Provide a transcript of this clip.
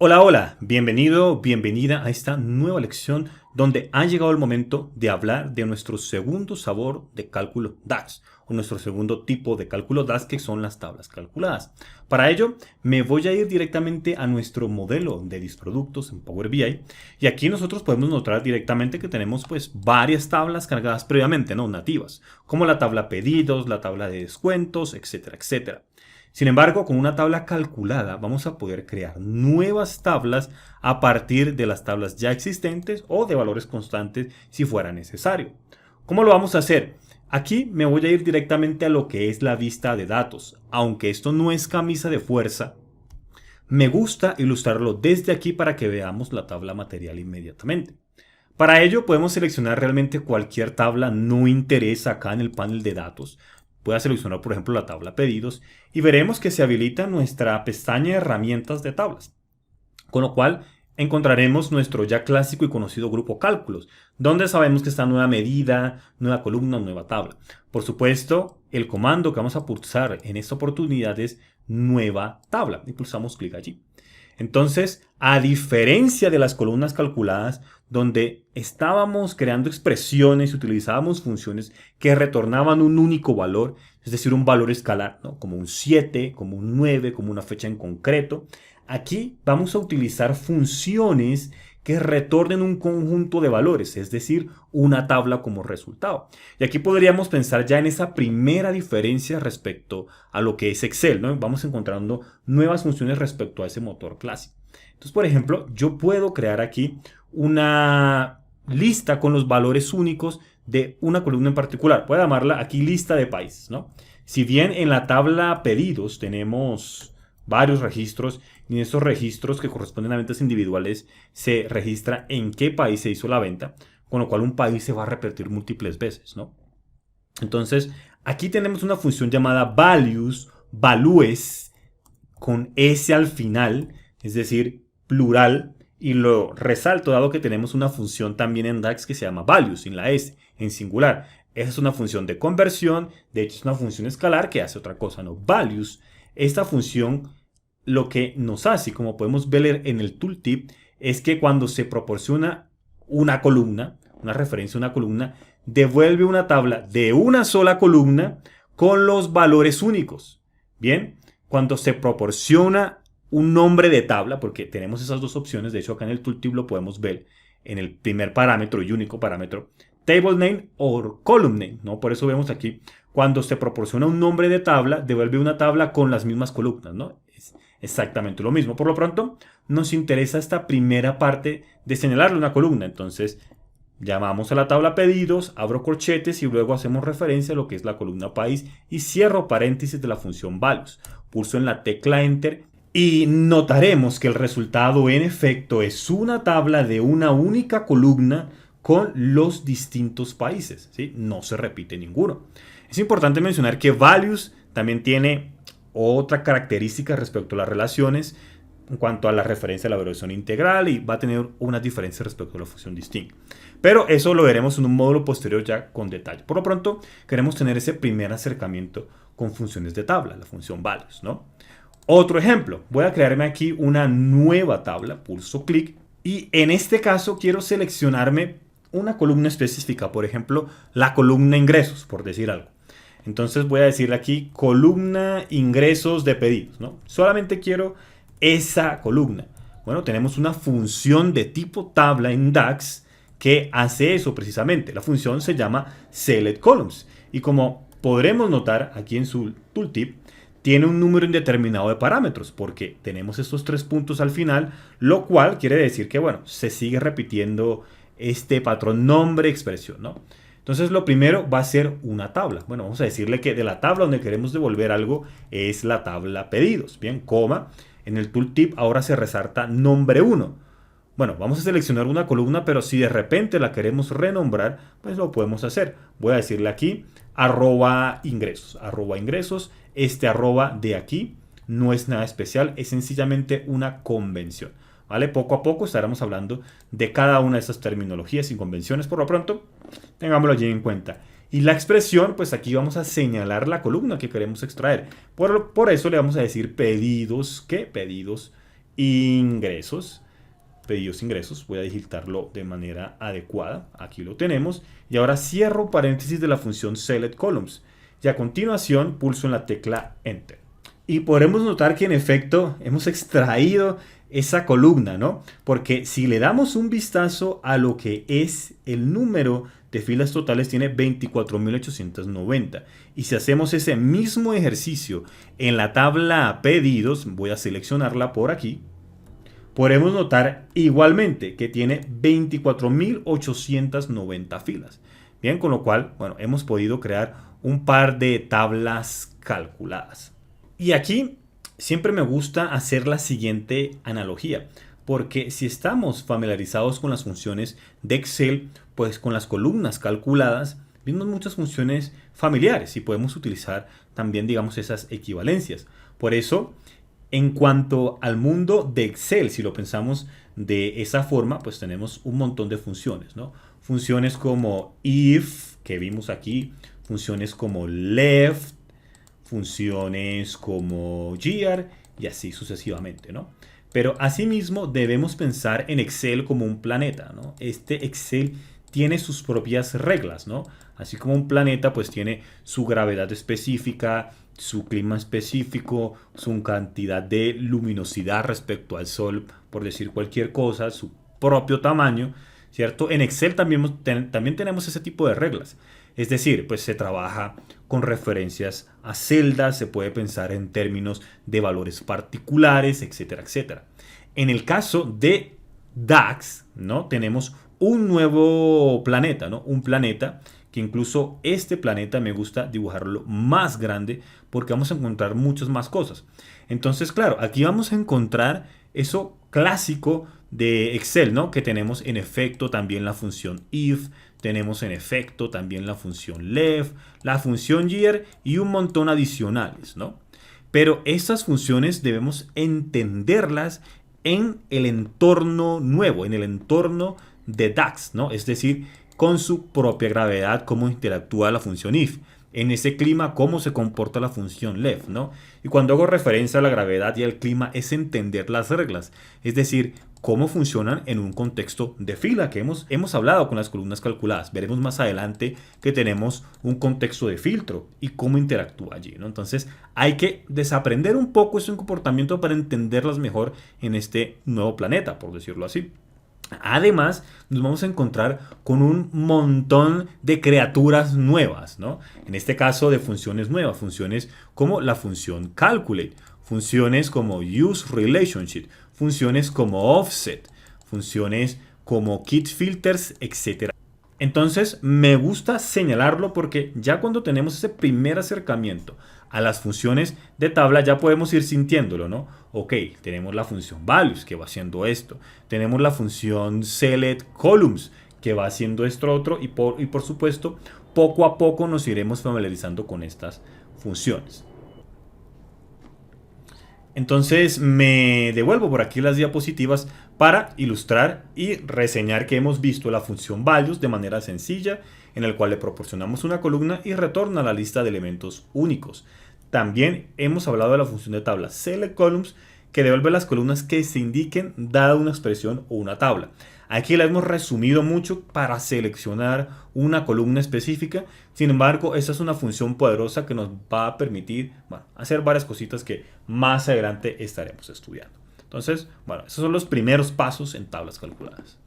Hola, hola, bienvenido, bienvenida a esta nueva lección donde ha llegado el momento de hablar de nuestro segundo sabor de cálculo DAX o nuestro segundo tipo de cálculo DAX que son las tablas calculadas. Para ello me voy a ir directamente a nuestro modelo de disproductos en Power BI y aquí nosotros podemos notar directamente que tenemos pues varias tablas cargadas previamente, no nativas, como la tabla pedidos, la tabla de descuentos, etcétera, etcétera. Sin embargo, con una tabla calculada vamos a poder crear nuevas tablas a partir de las tablas ya existentes o de valores constantes si fuera necesario. ¿Cómo lo vamos a hacer? Aquí me voy a ir directamente a lo que es la vista de datos. Aunque esto no es camisa de fuerza, me gusta ilustrarlo desde aquí para que veamos la tabla material inmediatamente. Para ello podemos seleccionar realmente cualquier tabla, no interesa acá en el panel de datos. Voy a seleccionar por ejemplo la tabla pedidos y veremos que se habilita nuestra pestaña de herramientas de tablas. Con lo cual encontraremos nuestro ya clásico y conocido grupo cálculos, donde sabemos que está nueva medida, nueva columna, nueva tabla. Por supuesto, el comando que vamos a pulsar en esta oportunidad es nueva tabla y pulsamos clic allí. Entonces, a diferencia de las columnas calculadas, donde estábamos creando expresiones y utilizábamos funciones que retornaban un único valor, es decir, un valor escalar, ¿no? Como un 7, como un 9, como una fecha en concreto, aquí vamos a utilizar funciones que retornen un conjunto de valores, es decir, una tabla como resultado. Y aquí podríamos pensar ya en esa primera diferencia respecto a lo que es Excel, ¿no? Vamos encontrando nuevas funciones respecto a ese motor clásico. Entonces, por ejemplo, yo puedo crear aquí una lista con los valores únicos de una columna en particular. Puedo llamarla aquí lista de países, ¿no? Si bien en la tabla pedidos tenemos varios registros y en estos registros que corresponden a ventas individuales se registra en qué país se hizo la venta, con lo cual un país se va a repetir múltiples veces, ¿no? Entonces, aquí tenemos una función llamada values, con S al final, es decir, plural, y lo resalto dado que tenemos una función también en DAX que se llama values, sin la S, en singular. Esa es una función de conversión, de hecho es una función escalar que hace otra cosa, ¿no? Values, esta función lo que nos hace, como podemos ver en el tooltip, es que cuando se proporciona una columna, una referencia a una columna, devuelve una tabla de una sola columna con los valores únicos. Bien, cuando se proporciona un nombre de tabla, porque tenemos esas dos opciones, de hecho acá en el tooltip lo podemos ver en el primer parámetro y único parámetro, table name o column name, ¿no? Por eso vemos aquí, cuando se proporciona un nombre de tabla, devuelve una tabla con las mismas columnas, ¿no? Es exactamente lo mismo. Por lo pronto, nos interesa esta primera parte de señalarle una columna, entonces llamamos a la tabla pedidos, abro corchetes y luego hacemos referencia a lo que es la columna país y cierro paréntesis de la función values. Pulso en la tecla enter y notaremos que el resultado en efecto es una tabla de una única columna con los distintos países, ¿sí? No se repite ninguno. Es importante mencionar que values también tiene otra característica respecto a las relaciones en cuanto a la referencia a la evaluación integral y va a tener unas diferencias respecto a la función distinct. Pero eso lo veremos en un módulo posterior ya con detalle. Por lo pronto, queremos tener ese primer acercamiento con funciones de tabla, la función values, ¿no? Otro ejemplo, voy a crearme aquí una nueva tabla, pulso clic y en este caso quiero seleccionarme una columna específica, por ejemplo, la columna ingresos, por decir algo. Entonces voy a decirle aquí columna ingresos de pedidos, ¿no? Solamente quiero esa columna. Bueno, tenemos una función de tipo tabla en DAX que hace eso precisamente. La función se llama select columns y como podremos notar aquí en su tooltip, tiene un número indeterminado de parámetros porque tenemos estos tres puntos al final, lo cual quiere decir que, bueno, se sigue repitiendo este patrón nombre, expresión, ¿no? Entonces lo primero va a ser una tabla. Bueno, vamos a decirle que de la tabla donde queremos devolver algo es la tabla pedidos. Bien, coma. En el tooltip ahora se resalta nombre 1. Bueno, vamos a seleccionar una columna, pero si de repente la queremos renombrar, pues lo podemos hacer. Voy a decirle aquí @ingresos. Este arroba de aquí no es nada especial, es sencillamente una convención. ¿Vale? Poco a poco estaremos hablando de cada una de estas terminologías y convenciones. Por lo pronto, tengámoslo allí en cuenta. Y la expresión, pues aquí vamos a señalar la columna que queremos extraer. Por eso le vamos a decir pedidos, ¿qué? Pedidos ingresos, pedidos ingresos, voy a digitarlo de manera adecuada, aquí lo tenemos, y ahora cierro paréntesis de la función select columns, y a continuación pulso en la tecla enter. Y podremos notar que en efecto hemos extraído esa columna, ¿no? Porque si le damos un vistazo a lo que es el número de filas totales, tiene 24.890. Y si hacemos ese mismo ejercicio en la tabla pedidos, voy a seleccionarla por aquí, podremos notar igualmente que tiene 24.890 filas. Bien, con lo cual, bueno, hemos podido crear un par de tablas calculadas. Y aquí siempre me gusta hacer la siguiente analogía, porque si estamos familiarizados con las funciones de Excel, pues con las columnas calculadas, vimos muchas funciones familiares y podemos utilizar también, digamos, esas equivalencias. Por eso, en cuanto al mundo de Excel, si lo pensamos de esa forma, pues tenemos un montón de funciones, ¿no? Funciones como if, que vimos aquí, funciones como left, funciones como gear y así sucesivamente, ¿no? Pero asimismo debemos pensar en Excel como un planeta, ¿no? Este Excel tiene sus propias reglas, ¿no? Así como un planeta pues tiene su gravedad específica, su clima específico, su cantidad de luminosidad respecto al sol, por decir cualquier cosa, su propio tamaño, ¿cierto? En Excel también tenemos ese tipo de reglas. Es decir, pues se trabaja con referencias a celdas, se puede pensar en términos de valores particulares, etcétera, etcétera. En el caso de DAX, ¿no? Tenemos un nuevo planeta, ¿no? Un planeta que incluso este planeta me gusta dibujarlo más grande porque vamos a encontrar muchas más cosas. Entonces, claro, aquí vamos a encontrar eso clásico de Excel, ¿no? Que tenemos en efecto también la función if, tenemos en efecto también la función left, la función year y un montón adicionales, ¿no? Pero estas funciones debemos entenderlas en el entorno nuevo, en el entorno de DAX, ¿no? Es decir, con su propia gravedad, cómo interactúa la función if. En ese clima, cómo se comporta la función left, ¿no? Y cuando hago referencia a la gravedad y al clima, es entender las reglas. Es decir, cómo funcionan en un contexto de fila, que hemos hablado con las columnas calculadas. Veremos más adelante que tenemos un contexto de filtro y cómo interactúa allí, ¿no? Entonces, hay que desaprender un poco ese comportamiento para entenderlas mejor en este nuevo planeta, por decirlo así. Además, nos vamos a encontrar con un montón de criaturas nuevas, ¿no? En este caso de funciones nuevas, funciones como la función calculate, funciones como useRelationship, funciones como offset, funciones como kitFilters, etc. Entonces, me gusta señalarlo porque ya cuando tenemos ese primer acercamiento a las funciones de tabla, ya podemos ir sintiéndolo, ¿no? Ok, tenemos la función values que va haciendo esto. Tenemos la función select columns que va haciendo esto otro. Y por supuesto, poco a poco nos iremos familiarizando con estas funciones. Entonces me devuelvo por aquí las diapositivas para ilustrar y reseñar que hemos visto la función values de manera sencilla, en el cual le proporcionamos una columna y retorna la lista de elementos únicos. También hemos hablado de la función de tabla select columns, que devuelve las columnas que se indiquen dada una expresión o una tabla. Aquí la hemos resumido mucho para seleccionar una columna específica. Sin embargo, esta es una función poderosa que nos va a permitir, bueno, hacer varias cositas que más adelante estaremos estudiando. Entonces, bueno, esos son los primeros pasos en tablas calculadas.